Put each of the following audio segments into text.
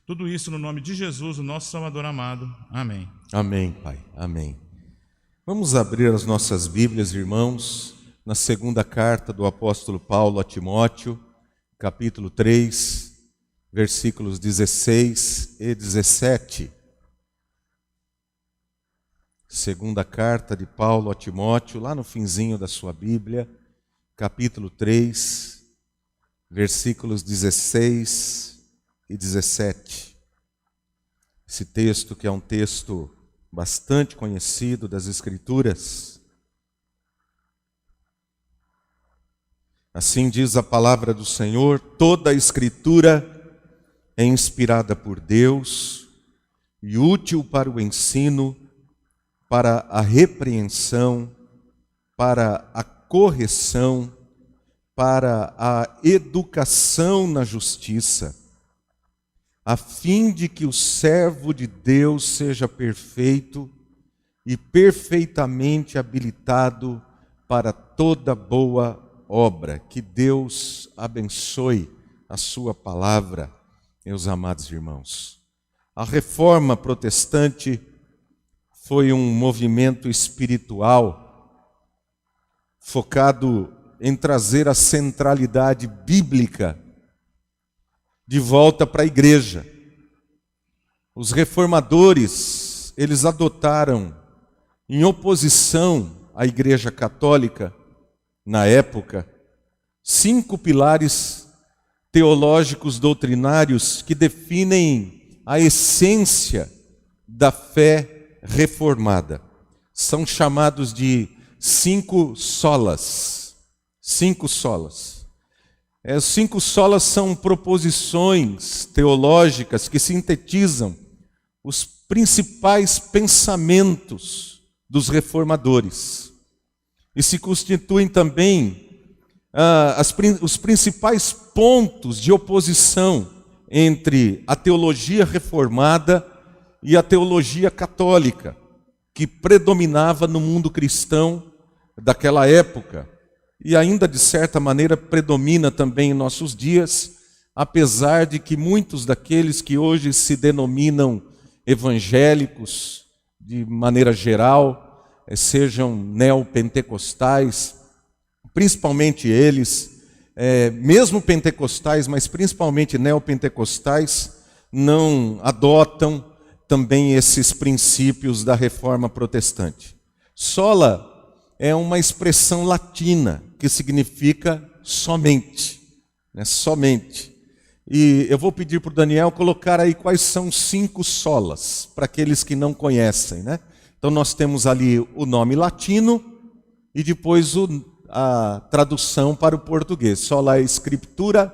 Tudo isso no nome de Jesus, o nosso Salvador amado. Amém. Amém, Pai. Amém. Vamos abrir as nossas Bíblias, irmãos, na segunda carta do apóstolo Paulo a Timóteo, capítulo 3, versículos 16 e 17. Segunda carta de Paulo a Timóteo, lá no finzinho da sua Bíblia, capítulo 3, versículos 16 e 17. Esse texto que é um texto bastante conhecido das Escrituras. Assim diz a palavra do Senhor: toda a Escritura é inspirada por Deus e útil para o ensino, para a repreensão, para a correção, para a educação na justiça, a fim de que o servo de Deus seja perfeito e perfeitamente habilitado para toda boa obra. Que Deus abençoe a sua palavra, meus amados irmãos. A reforma protestante foi um movimento espiritual focado em trazer a centralidade bíblica de volta para a igreja. Os reformadores, eles adotaram, em oposição à Igreja Católica, na época, 5 pilares teológicos doutrinários que definem a essência da fé reformada. São chamados de 5 solas. 5 solas. Os 5 solas são proposições teológicas que sintetizam os principais pensamentos dos reformadores e se constituem também os principais pontos de oposição entre a teologia reformada e a teologia católica, que predominava no mundo cristão daquela época. E ainda, de certa maneira, predomina também em nossos dias, apesar de que muitos daqueles que hoje se denominam evangélicos, de maneira geral, sejam neopentecostais, principalmente eles, mesmo pentecostais, mas principalmente neopentecostais, não adotam também esses princípios da reforma protestante. Sola é uma expressão latina que significa somente, né? Somente. E eu vou pedir para o Daniel colocar aí quais são 5 solas, para aqueles que não conhecem, né? Então nós temos ali o nome latino e depois a tradução para o português. Sola Scriptura,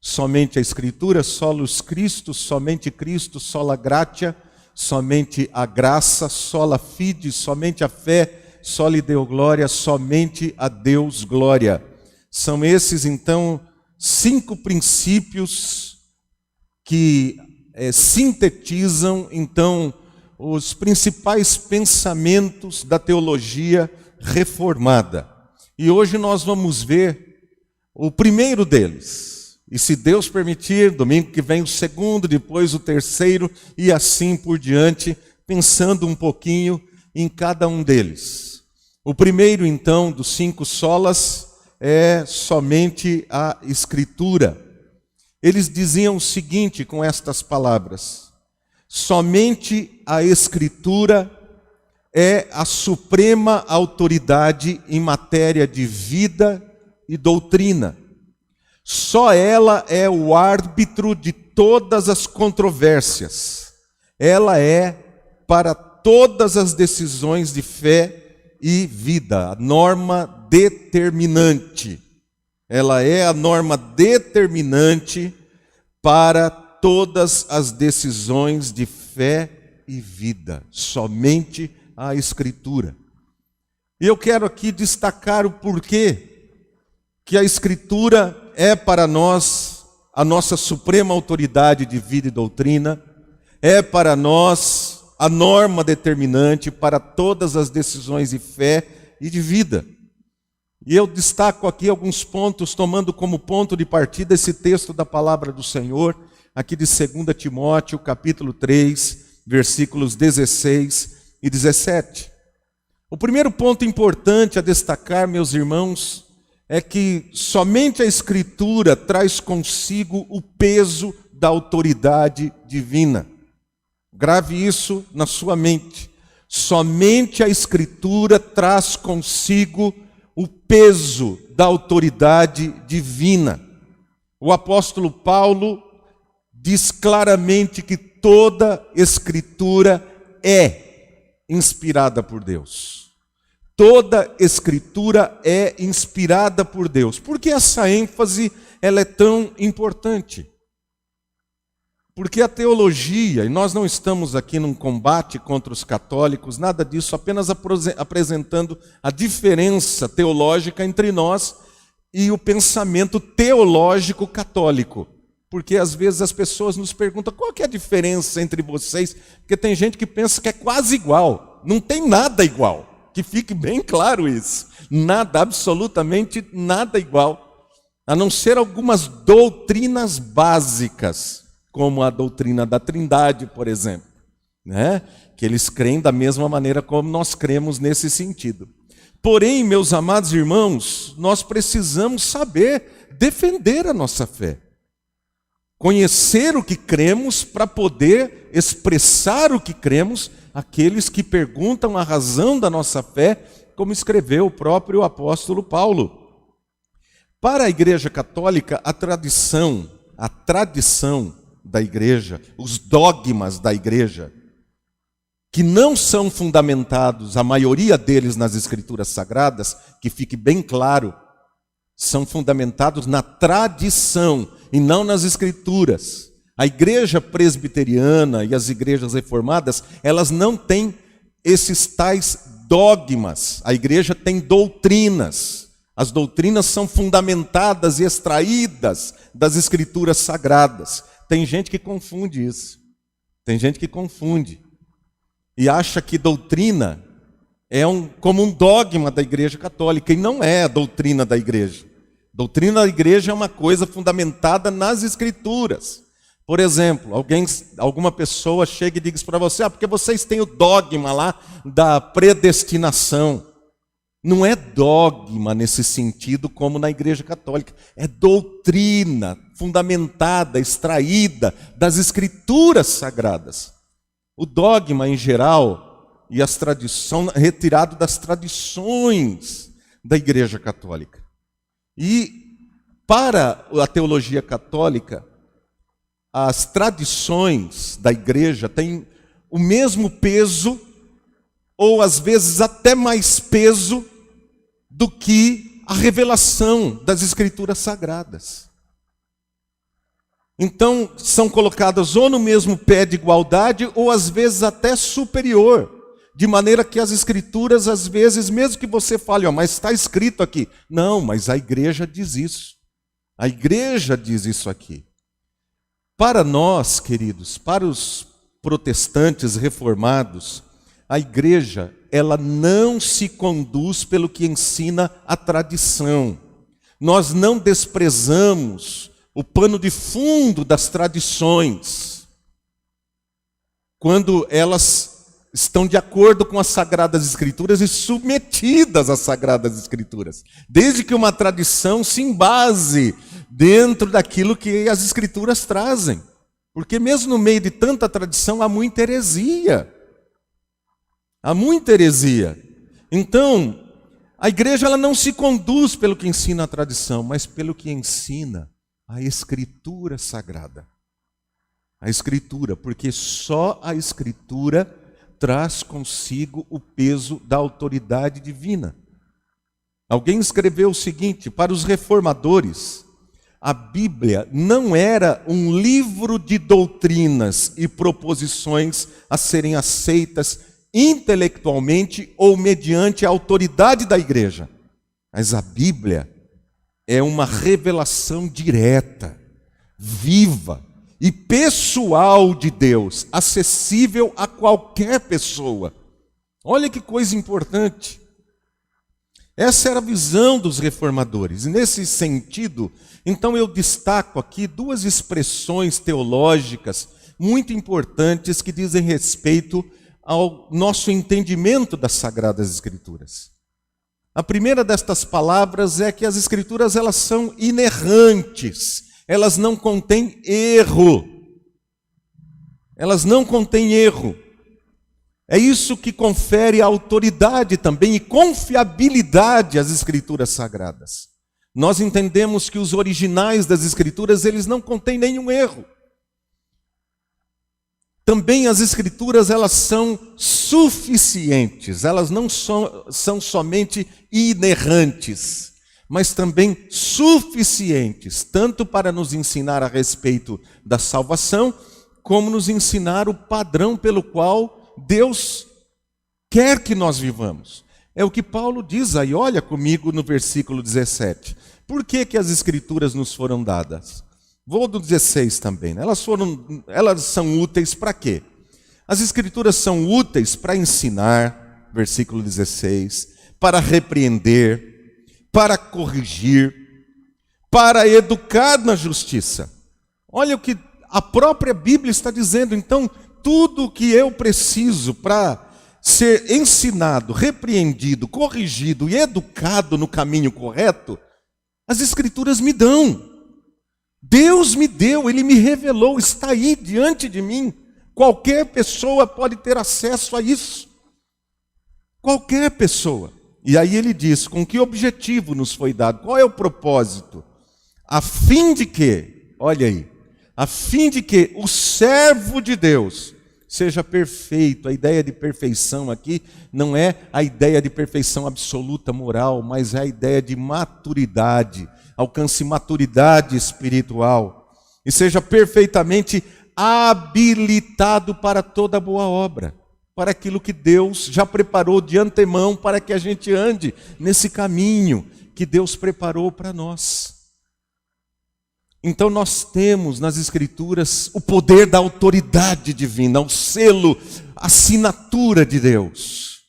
somente a Escritura, solus Christus, somente Cristo, sola gratia, somente a graça, sola fide, somente a fé, soli Deo glória, somente a Deus glória. São esses, então, 5 princípios que sintetizam, então, os principais pensamentos da teologia reformada. E hoje nós vamos ver o primeiro deles. E se Deus permitir, domingo que vem o segundo, depois o terceiro e assim por diante, pensando um pouquinho em cada um deles. O primeiro, então, dos 5 solas é somente a Escritura. Eles diziam o seguinte com estas palavras: somente a Escritura é a suprema autoridade em matéria de vida e doutrina. Só ela é o árbitro de todas as controvérsias. Ela é para todas as decisões de fé e vida, a norma determinante. Ela é a norma determinante para todas as decisões de fé e vida. Somente a Escritura. E eu quero aqui destacar o porquê que a Escritura é para nós a nossa suprema autoridade de vida e doutrina, é para nós a norma determinante para todas as decisões de fé e de vida. E eu destaco aqui alguns pontos, tomando como ponto de partida esse texto da palavra do Senhor, aqui de 2 Timóteo, capítulo 3, versículos 16 e 17. O primeiro ponto importante a destacar, meus irmãos, é que somente a Escritura traz consigo o peso da autoridade divina. Grave isso na sua mente. Somente a Escritura traz consigo o peso da autoridade divina. O apóstolo Paulo diz claramente que toda Escritura é inspirada por Deus. Toda Escritura é inspirada por Deus. Por que essa ênfase ela é tão importante? Porque a teologia, e nós não estamos aqui num combate contra os católicos, nada disso, apenas apresentando a diferença teológica entre nós e o pensamento teológico católico. Porque às vezes as pessoas nos perguntam qual que é a diferença entre vocês, porque tem gente que pensa que é quase igual, não tem nada igual. Que fique bem claro isso. Nada, absolutamente nada igual. A não ser algumas doutrinas básicas, como a doutrina da Trindade, por exemplo. Né? Que eles creem da mesma maneira como nós cremos nesse sentido. Porém, meus amados irmãos, nós precisamos saber defender a nossa fé. Conhecer o que cremos para poder expressar o que cremos àqueles que perguntam a razão da nossa fé, como escreveu o próprio apóstolo Paulo. Para a Igreja Católica, a tradição da Igreja, os dogmas da Igreja, que não são fundamentados, a maioria deles nas Escrituras Sagradas, que fique bem claro, são fundamentados na tradição e não nas Escrituras. A igreja presbiteriana e as igrejas reformadas, elas não têm esses tais dogmas. A igreja tem doutrinas. As doutrinas são fundamentadas e extraídas das Escrituras Sagradas. Tem gente que confunde isso. Tem gente que confunde. E acha que doutrina é como um dogma da Igreja Católica. E não é a doutrina da igreja. Doutrina da igreja é uma coisa fundamentada nas Escrituras. Por exemplo, alguma pessoa chega e diz para você, porque vocês têm o dogma lá da predestinação. Não é dogma nesse sentido como na Igreja Católica. É doutrina fundamentada, extraída das Escrituras Sagradas. O dogma em geral e as tradições, retirado das tradições da Igreja Católica. E para a teologia católica, as tradições da igreja têm o mesmo peso, ou às vezes até mais peso, do que a revelação das Escrituras Sagradas. Então, são colocadas ou no mesmo pé de igualdade, ou às vezes até superior. De maneira que as Escrituras, às vezes, mesmo que você fale, mas está escrito aqui. Não, mas a igreja diz isso. A igreja diz isso aqui. Para nós, queridos, para os protestantes reformados, a igreja, ela não se conduz pelo que ensina a tradição. Nós não desprezamos o pano de fundo das tradições, quando elas estão de acordo com as Sagradas Escrituras e submetidas às Sagradas Escrituras, desde que uma tradição se embase dentro daquilo que as Escrituras trazem, porque mesmo no meio de tanta tradição há muita heresia. Há muita heresia. Então, a igreja ela não se conduz pelo que ensina a tradição, mas pelo que ensina a Escritura Sagrada. A Escritura, porque só a Escritura traz consigo o peso da autoridade divina. Alguém escreveu o seguinte: para os reformadores, a Bíblia não era um livro de doutrinas e proposições a serem aceitas intelectualmente ou mediante a autoridade da igreja. Mas a Bíblia é uma revelação direta, viva e pessoal de Deus, acessível a qualquer pessoa. Olha que coisa importante. Essa era a visão dos reformadores. E nesse sentido, então eu destaco aqui duas expressões teológicas muito importantes que dizem respeito ao nosso entendimento das Sagradas Escrituras. A primeira destas palavras é que as Escrituras elas são inerrantes, elas não contêm erro. Elas não contêm erro. É isso que confere autoridade também e confiabilidade às Escrituras Sagradas. Nós entendemos que os originais das Escrituras, eles não contêm nenhum erro. Também as Escrituras, elas são suficientes, elas não são somente inerrantes, mas também suficientes, tanto para nos ensinar a respeito da salvação, como nos ensinar o padrão pelo qual Deus quer que nós vivamos. É o que Paulo diz aí, olha comigo no versículo 17. Por que que as Escrituras nos foram dadas? Vou do 16 também. Elas são úteis para quê? As Escrituras são úteis para ensinar, versículo 16, para repreender, para corrigir, para educar na justiça. Olha o que a própria Bíblia está dizendo. Então, tudo o que eu preciso para ser ensinado, repreendido, corrigido e educado no caminho correto, as Escrituras me dão. Deus me deu, Ele me revelou, está aí diante de mim. Qualquer pessoa pode ter acesso a isso. Qualquer pessoa. E aí ele diz, com que objetivo nos foi dado? Qual é o propósito? A fim de que, olha aí, a fim de que o servo de Deus seja perfeito. A ideia de perfeição aqui não é a ideia de perfeição absoluta moral, mas é a ideia de maturidade. Alcance maturidade espiritual e seja perfeitamente habilitado para toda boa obra, para aquilo que Deus já preparou de antemão para que a gente ande nesse caminho que Deus preparou para nós. Então nós temos nas Escrituras o poder da autoridade divina, o selo, a assinatura de Deus.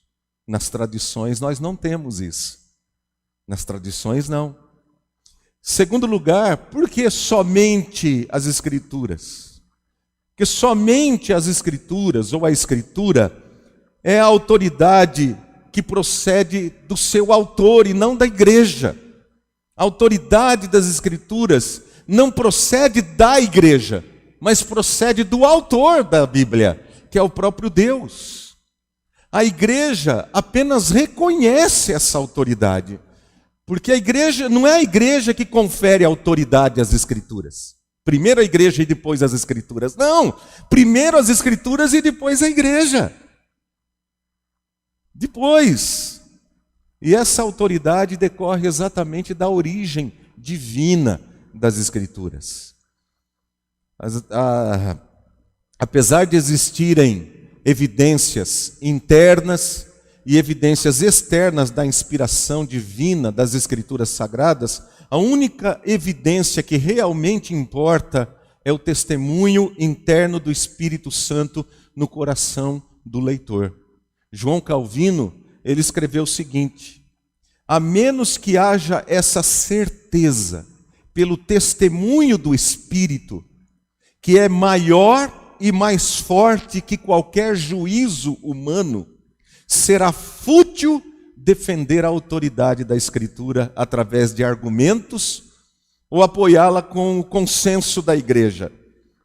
Nas tradições nós não temos isso. Nas tradições não. Segundo lugar, por que somente as Escrituras? Porque somente as Escrituras ou a Escritura é a autoridade que procede do seu autor e não da igreja. A autoridade das Escrituras não procede da igreja, mas procede do autor da Bíblia, que é o próprio Deus. A igreja apenas reconhece essa autoridade, porque a igreja não é a igreja que confere autoridade às Escrituras. Primeiro a igreja e depois as Escrituras. Não, primeiro as Escrituras e depois a igreja. Depois. E essa autoridade decorre exatamente da origem divina das Escrituras. Apesar de existirem evidências internas e evidências externas da inspiração divina das Escrituras Sagradas, a única evidência que realmente importa é o testemunho interno do Espírito Santo no coração do leitor. João Calvino, ele escreveu o seguinte: a menos que haja essa certeza pelo testemunho do Espírito, que é maior e mais forte que qualquer juízo humano, será fútil defender a autoridade da Escritura através de argumentos, ou apoiá-la com o consenso da igreja,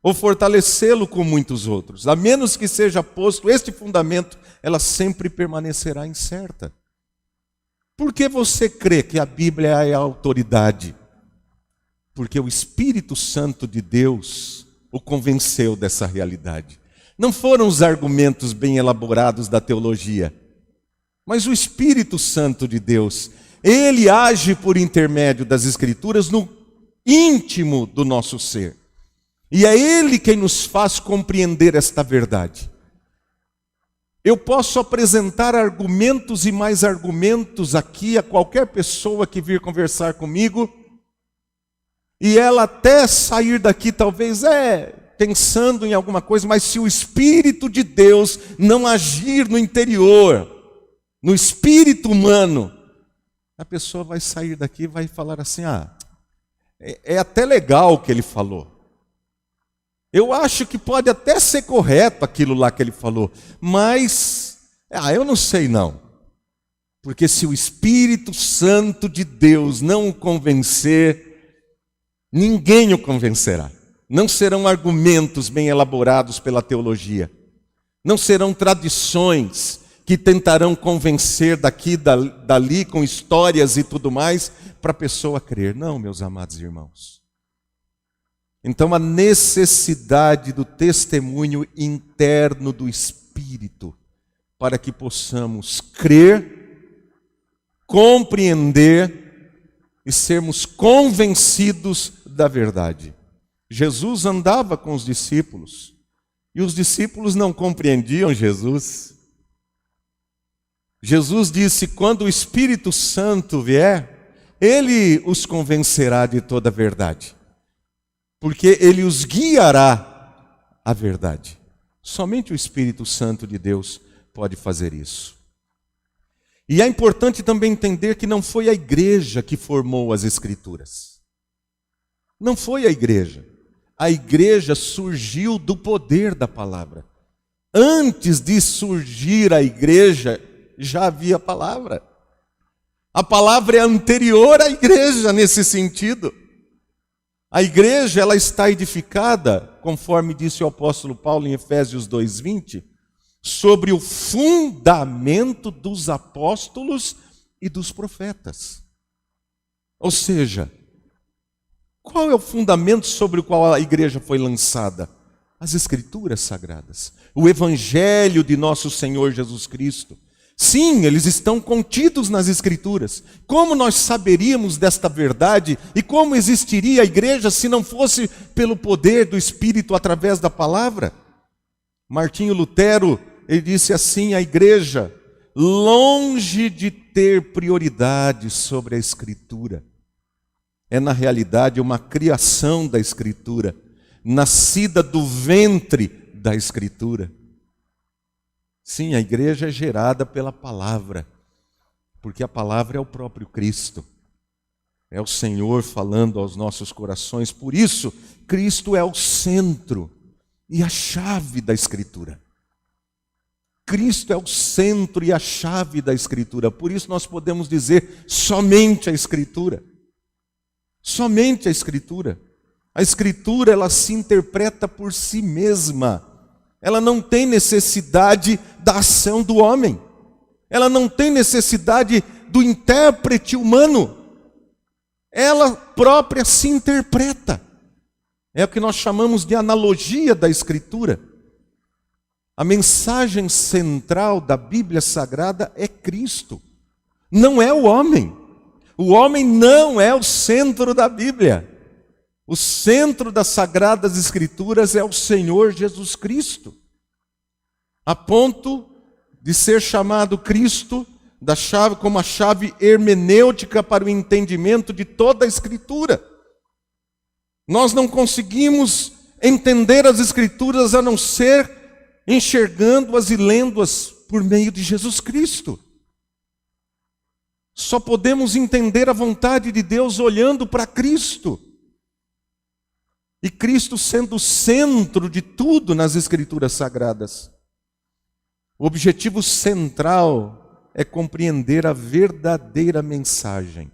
ou fortalecê-lo com muitos outros. A menos que seja posto este fundamento, ela sempre permanecerá incerta. Por que você crê que a Bíblia é a autoridade? Porque o Espírito Santo de Deus o convenceu dessa realidade. Não foram os argumentos bem elaborados da teologia, mas o Espírito Santo de Deus, ele age por intermédio das Escrituras no íntimo do nosso ser. E é ele quem nos faz compreender esta verdade. Eu posso apresentar argumentos e mais argumentos aqui a qualquer pessoa que vir conversar comigo, e ela até sair daqui talvez pensando em alguma coisa, mas se o Espírito de Deus não agir no interior, no espírito humano, a pessoa vai sair daqui e vai falar assim: é até legal o que ele falou. Eu acho que pode até ser correto aquilo lá que ele falou, mas eu não sei não. Porque se o Espírito Santo de Deus não o convencer, ninguém o convencerá. Não serão argumentos bem elaborados pela teologia. Não serão tradições que tentarão convencer daqui, dali, com histórias e tudo mais, para a pessoa crer. Não, meus amados irmãos. Então a necessidade do testemunho interno do Espírito, para que possamos crer, compreender e sermos convencidos da verdade. Jesus andava com os discípulos, e os discípulos não compreendiam Jesus. Jesus disse: quando o Espírito Santo vier, ele os convencerá de toda a verdade, porque ele os guiará à verdade. Somente o Espírito Santo de Deus pode fazer isso. E é importante também entender que não foi a igreja que formou as Escrituras. Não foi a igreja. A igreja surgiu do poder da palavra. Antes de surgir a igreja, já havia palavra. A palavra é anterior à igreja nesse sentido. A igreja, ela está edificada, conforme disse o apóstolo Paulo em Efésios 2:20, sobre o fundamento dos apóstolos e dos profetas. Ou seja, qual é o fundamento sobre o qual a igreja foi lançada? As Escrituras Sagradas, o Evangelho de nosso Senhor Jesus Cristo. Sim, eles estão contidos nas Escrituras. Como nós saberíamos desta verdade e como existiria a igreja se não fosse pelo poder do Espírito através da palavra? Martinho Lutero, ele disse assim: a igreja, longe de ter prioridade sobre a Escritura, é na realidade uma criação da Escritura, nascida do ventre da Escritura. Sim, a igreja é gerada pela palavra, porque a palavra é o próprio Cristo. É o Senhor falando aos nossos corações. Por isso, Cristo é o centro e a chave da Escritura. Cristo é o centro e a chave da Escritura. Por isso nós podemos dizer somente a Escritura. Somente a Escritura. A Escritura, ela se interpreta por si mesma. Ela não tem necessidade da ação do homem. Ela não tem necessidade do intérprete humano. Ela própria se interpreta. É o que nós chamamos de analogia da Escritura. A mensagem central da Bíblia Sagrada é Cristo. Não é o homem. O homem não é o centro da Bíblia. O centro das Sagradas Escrituras é o Senhor Jesus Cristo. A ponto de ser chamado Cristo da chave, como a chave hermenêutica para o entendimento de toda a Escritura. Nós não conseguimos entender as Escrituras a não ser enxergando-as e lendo-as por meio de Jesus Cristo. Só podemos entender a vontade de Deus olhando para Cristo. E Cristo sendo o centro de tudo nas Escrituras Sagradas. O objetivo central é compreender a verdadeira mensagem.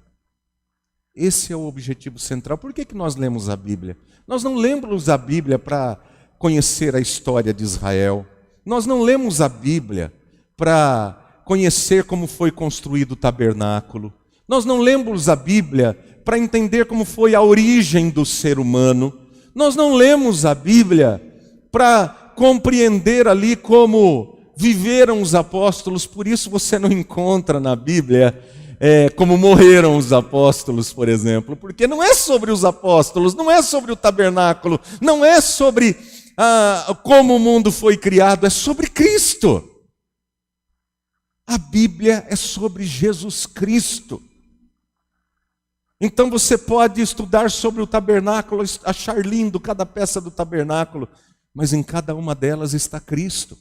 Esse é o objetivo central. Por que nós lemos a Bíblia? Nós não lemos a Bíblia para conhecer a história de Israel. Nós não lemos a Bíblia para conhecer como foi construído o tabernáculo. Nós não lemos a Bíblia para entender como foi a origem do ser humano. Nós não lemos a Bíblia para compreender ali como viveram os apóstolos. Por isso você não encontra na Bíblia como morreram os apóstolos, por exemplo. Porque não é sobre os apóstolos, não é sobre o tabernáculo, não é sobre como o mundo foi criado, é sobre Cristo. A Bíblia é sobre Jesus Cristo. Então você pode estudar sobre o tabernáculo, achar lindo cada peça do tabernáculo, mas em cada uma delas está Cristo.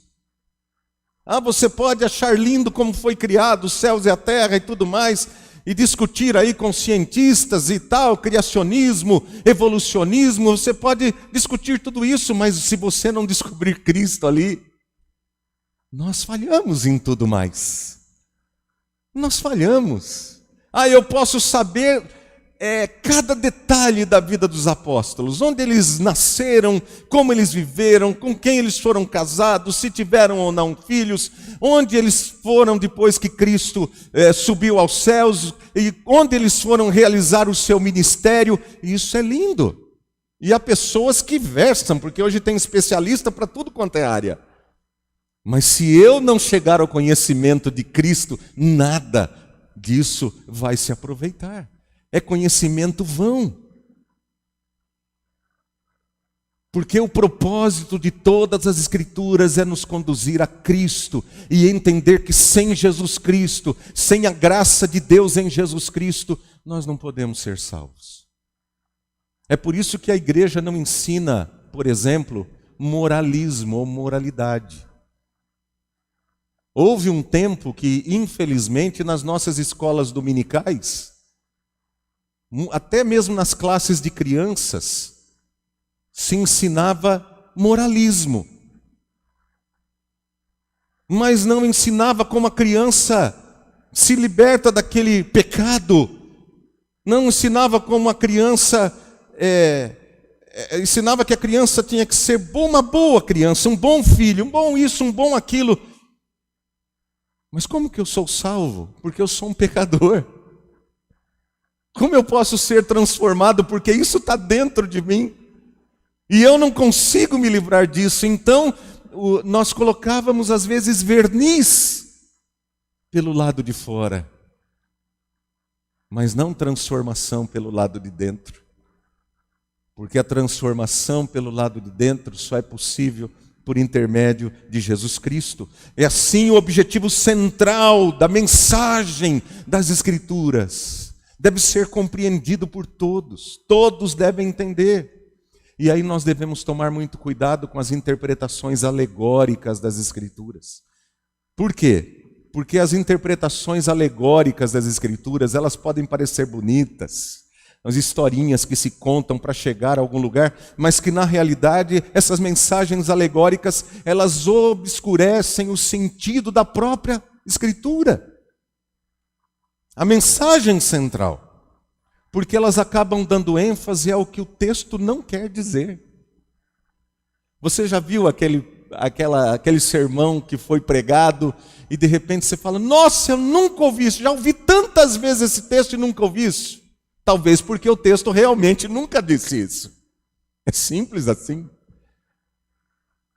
Você pode achar lindo como foi criado os céus e a terra e tudo mais, e discutir aí com cientistas e tal, criacionismo, evolucionismo, você pode discutir tudo isso, mas se você não descobrir Cristo ali, nós falhamos em tudo mais. Nós falhamos. Eu posso saber cada detalhe da vida dos apóstolos, onde eles nasceram, como eles viveram, com quem eles foram casados, se tiveram ou não filhos, onde eles foram depois que Cristo subiu aos céus, e onde eles foram realizar o seu ministério. E isso é lindo. E há pessoas que versam, porque hoje tem especialista para tudo quanto é área. Mas se eu não chegar ao conhecimento de Cristo, nada disso vai se aproveitar. É conhecimento vão. Porque o propósito de todas as Escrituras é nos conduzir a Cristo e entender que sem Jesus Cristo, sem a graça de Deus em Jesus Cristo, nós não podemos ser salvos. É por isso que a igreja não ensina, por exemplo, moralismo ou moralidade. Houve um tempo que, infelizmente, nas nossas escolas dominicais, até mesmo nas classes de crianças, se ensinava moralismo. Mas não ensinava como a criança se liberta daquele pecado. Não ensinava como a criança... ensinava que a criança tinha que ser uma boa criança, um bom filho, um bom isso, um bom aquilo. Mas como que eu sou salvo? Porque eu sou um pecador. Como eu posso ser transformado? Porque isso está dentro de mim. E eu não consigo me livrar disso. Então, nós colocávamos às vezes verniz pelo lado de fora. Mas não transformação pelo lado de dentro. Porque a transformação pelo lado de dentro só é possível por intermédio de Jesus Cristo. É assim o objetivo central da mensagem das Escrituras. Deve ser compreendido por todos. Todos devem entender. E aí nós devemos tomar muito cuidado com as interpretações alegóricas das Escrituras. Por quê? Porque as interpretações alegóricas das Escrituras, elas podem parecer bonitas, as historinhas que se contam para chegar a algum lugar, mas que na realidade essas mensagens alegóricas, elas obscurecem o sentido da própria Escritura. A mensagem central, porque elas acabam dando ênfase ao que o texto não quer dizer. Você já viu aquele sermão que foi pregado e de repente você fala: nossa, eu nunca ouvi isso, já ouvi tantas vezes esse texto e nunca ouvi isso. Talvez porque o texto realmente nunca disse isso. É simples assim.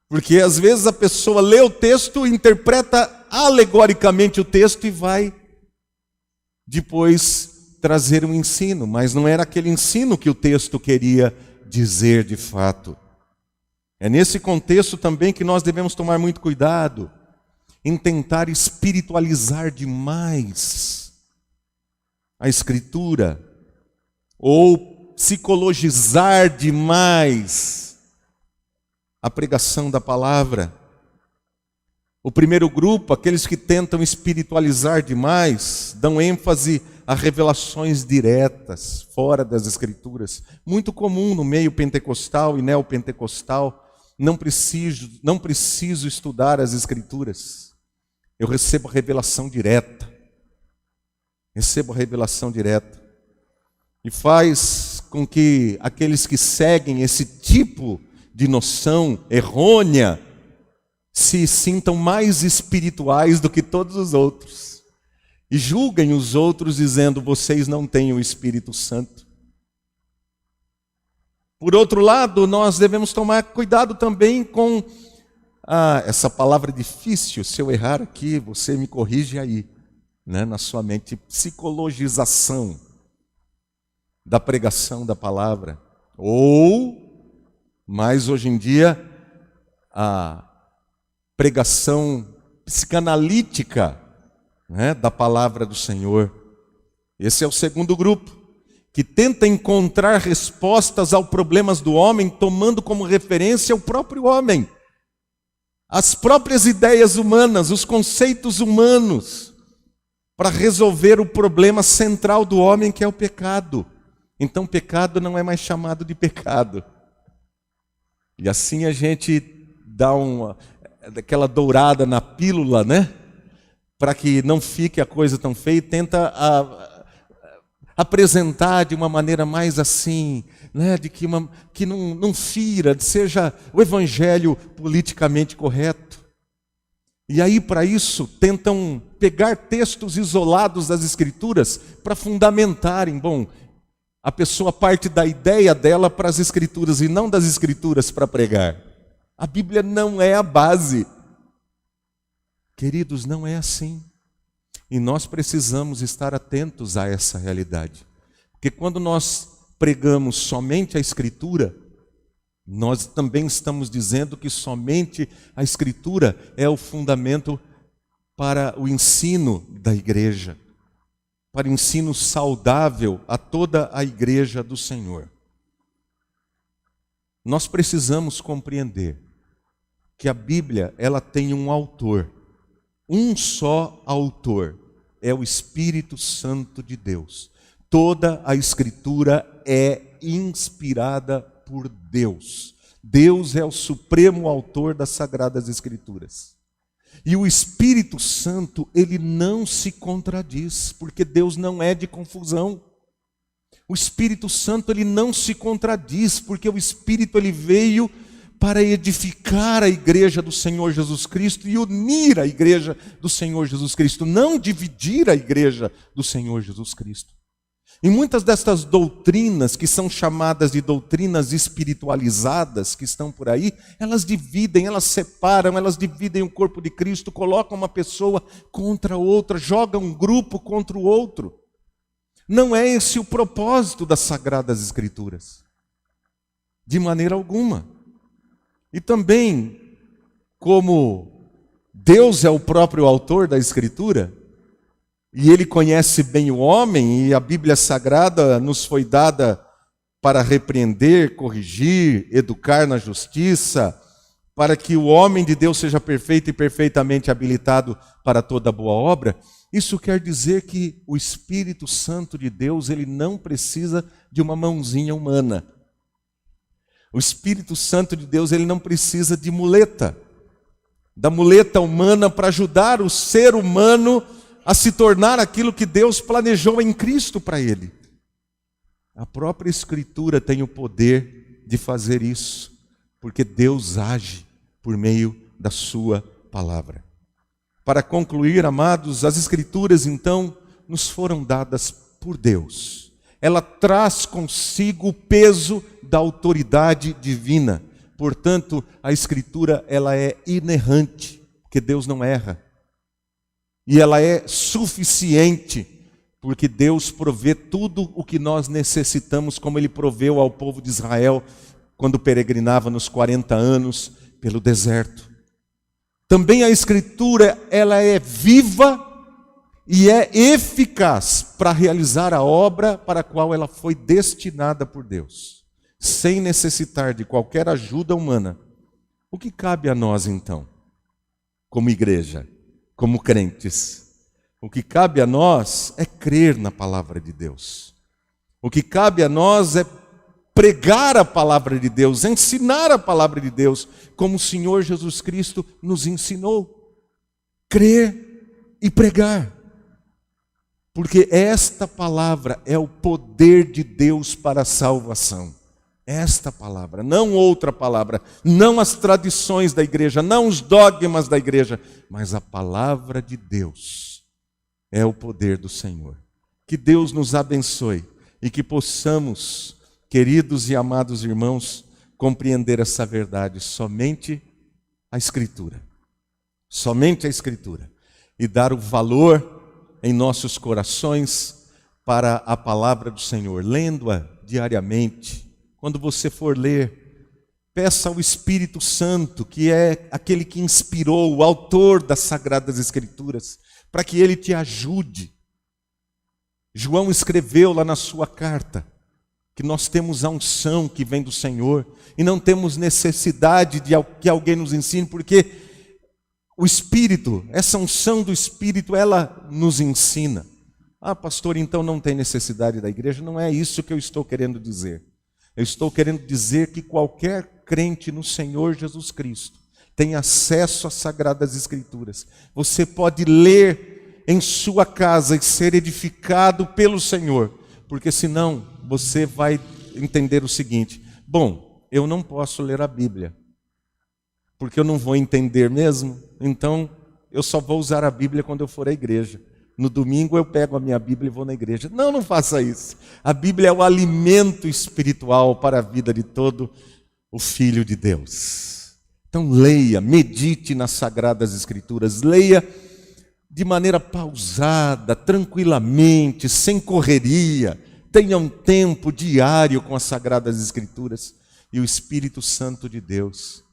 Porque às vezes a pessoa lê o texto, interpreta alegoricamente o texto e vai depois trazer um ensino, mas não era aquele ensino que o texto queria dizer de fato. É nesse contexto também que nós devemos tomar muito cuidado em tentar espiritualizar demais a Escritura, ou psicologizar demais a pregação da palavra. O primeiro grupo, aqueles que tentam espiritualizar demais, dão ênfase a revelações diretas, fora das Escrituras. Muito comum no meio pentecostal e neopentecostal. Não preciso estudar as Escrituras. Eu recebo a revelação direta. Recebo a revelação direta. E faz com que aqueles que seguem esse tipo de noção errônea se sintam mais espirituais do que todos os outros. E julguem os outros dizendo: vocês não têm o Espírito Santo. Por outro lado, nós devemos tomar cuidado também com essa palavra difícil. Se eu errar aqui, você me corrige aí, né, na sua mente. Psicologização da pregação da palavra. Ou, mais hoje em dia, a pregação psicanalítica, né, da palavra do Senhor. Esse é o segundo grupo, que tenta encontrar respostas aos problemas do homem, tomando como referência o próprio homem, as próprias ideias humanas, os conceitos humanos. para resolver o problema central do homem, que é o pecado. Então, pecado não é mais chamado de pecado. E assim a gente dá aquela dourada na pílula, né? Para que não fique a coisa tão feia, e tenta apresentar de uma maneira mais assim, né? De que não fira, seja o evangelho politicamente correto. E aí, para isso, tentam pegar textos isolados das Escrituras para fundamentarem. Bom, a pessoa parte da ideia dela para as Escrituras e não das Escrituras para pregar. A Bíblia não é a base. Queridos, não é assim. E nós precisamos estar atentos a essa realidade. Porque quando nós pregamos somente a Escritura, nós também estamos dizendo que somente a Escritura é o fundamento para o ensino da igreja, para o ensino saudável a toda a igreja do Senhor. Nós precisamos compreender que a Bíblia, ela tem um autor, um só autor, é o Espírito Santo de Deus. Toda a Escritura é inspirada por Deus. Deus é o supremo autor das Sagradas Escrituras. E o Espírito Santo, ele não se contradiz, porque Deus não é de confusão. O Espírito Santo, ele não se contradiz, porque o Espírito, ele veio para edificar a igreja do Senhor Jesus Cristo e unir a igreja do Senhor Jesus Cristo, não dividir a igreja do Senhor Jesus Cristo. E muitas destas doutrinas, que são chamadas de doutrinas espiritualizadas, que estão por aí, elas dividem, elas separam, elas dividem o corpo de Cristo, colocam uma pessoa contra outra, jogam um grupo contra o outro. Não é esse o propósito das Sagradas Escrituras, de maneira alguma. E também, como Deus é o próprio autor da Escritura, e Ele conhece bem o homem, e a Bíblia Sagrada nos foi dada para repreender, corrigir, educar na justiça, para que o homem de Deus seja perfeito e perfeitamente habilitado para toda boa obra. Isso quer dizer que o Espírito Santo de Deus, ele não precisa de uma mãozinha humana. O Espírito Santo de Deus, ele não precisa de muleta, da muleta humana para ajudar o ser humano a se tornar aquilo que Deus planejou em Cristo para ele. A própria Escritura tem o poder de fazer isso, porque Deus age por meio da sua palavra. Para concluir, amados, as Escrituras então nos foram dadas por Deus. Ela traz consigo o peso da autoridade divina. Portanto, a Escritura, ela é inerrante, porque Deus não erra. E ela é suficiente, porque Deus provê tudo o que nós necessitamos, como Ele proveu ao povo de Israel, quando peregrinava nos 40 anos pelo deserto. Também a Escritura, ela é viva e é eficaz para realizar a obra para a qual ela foi destinada por Deus, sem necessitar de qualquer ajuda humana. O que cabe a nós então, como igreja, como crentes? O que cabe a nós é crer na palavra de Deus. O que cabe a nós é pregar a palavra de Deus, ensinar a palavra de Deus, como o Senhor Jesus Cristo nos ensinou. Crer e pregar. Porque esta palavra é o poder de Deus para a salvação. Esta palavra, não outra palavra, não as tradições da igreja, não os dogmas da igreja, mas a palavra de Deus é o poder do Senhor. Que Deus nos abençoe e que possamos, queridos e amados irmãos, compreender essa verdade, somente a Escritura. Somente a Escritura. E dar o valor em nossos corações para a palavra do Senhor, lendo-a diariamente. Quando você for ler, peça ao Espírito Santo, que é aquele que inspirou, o autor das Sagradas Escrituras, para que ele te ajude. João escreveu lá na sua carta que nós temos a unção que vem do Senhor e não temos necessidade de que alguém nos ensine, porque O Espírito, essa unção do Espírito, ela nos ensina. Ah, pastor, então não tem necessidade da igreja? Não é isso que eu estou querendo dizer. Eu estou querendo dizer que qualquer crente no Senhor Jesus Cristo tem acesso às Sagradas Escrituras. Você pode ler em sua casa e ser edificado pelo Senhor, porque senão você vai entender o seguinte: bom, eu não posso ler a Bíblia, porque eu não vou entender mesmo, então eu só vou usar a Bíblia quando eu for à igreja. No domingo eu pego a minha Bíblia e vou na igreja. Não, não faça isso. A Bíblia é o alimento espiritual para a vida de todo o Filho de Deus. Então leia, medite nas Sagradas Escrituras, leia de maneira pausada, tranquilamente, sem correria. Tenha um tempo diário com as Sagradas Escrituras e o Espírito Santo de Deus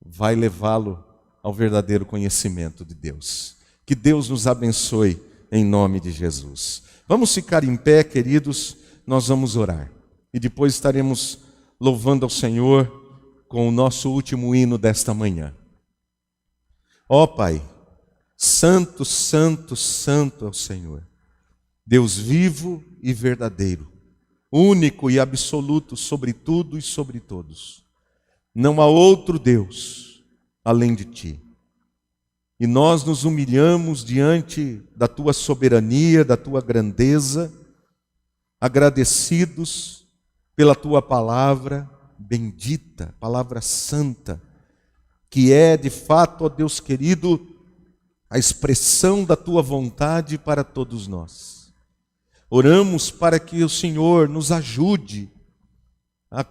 vai levá-lo ao verdadeiro conhecimento de Deus. Que Deus nos abençoe em nome de Jesus. Vamos ficar em pé, queridos, nós vamos orar. E depois estaremos louvando ao Senhor com o nosso último hino desta manhã. Ó Pai, santo, santo, santo é o Senhor, Deus vivo e verdadeiro, único e absoluto sobre tudo e sobre todos. Não há outro Deus além de Ti. E nós nos humilhamos diante da Tua soberania, da Tua grandeza, agradecidos pela Tua palavra bendita, palavra santa, que é de fato, ó Deus querido, a expressão da Tua vontade para todos nós. Oramos para que o Senhor nos ajude a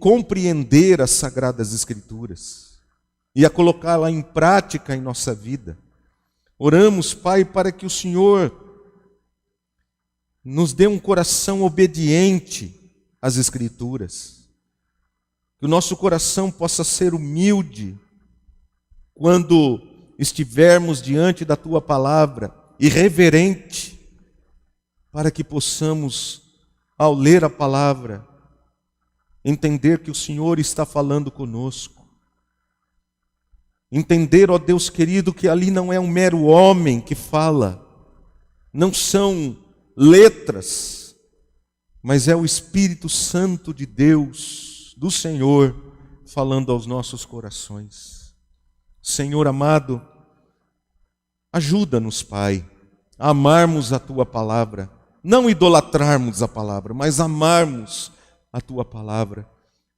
compreender as Sagradas Escrituras e a colocá-la em prática em nossa vida. Oramos, Pai, para que o Senhor nos dê um coração obediente às Escrituras, que o nosso coração possa ser humilde quando estivermos diante da Tua palavra, e reverente, para que possamos, ao ler a palavra, entender que o Senhor está falando conosco. Entender, ó Deus querido, que ali não é um mero homem que fala, não são letras, mas é o Espírito Santo de Deus, do Senhor, falando aos nossos corações. Senhor amado, ajuda-nos, Pai, a amarmos a Tua palavra, não idolatrarmos a palavra, mas amarmos a Tua palavra,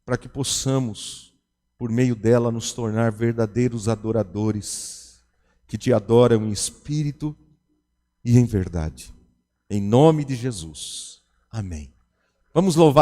para que possamos, por meio dela, nos tornar verdadeiros adoradores, que Te adoram em espírito e em verdade. Em nome de Jesus. Amém. Vamos louvar.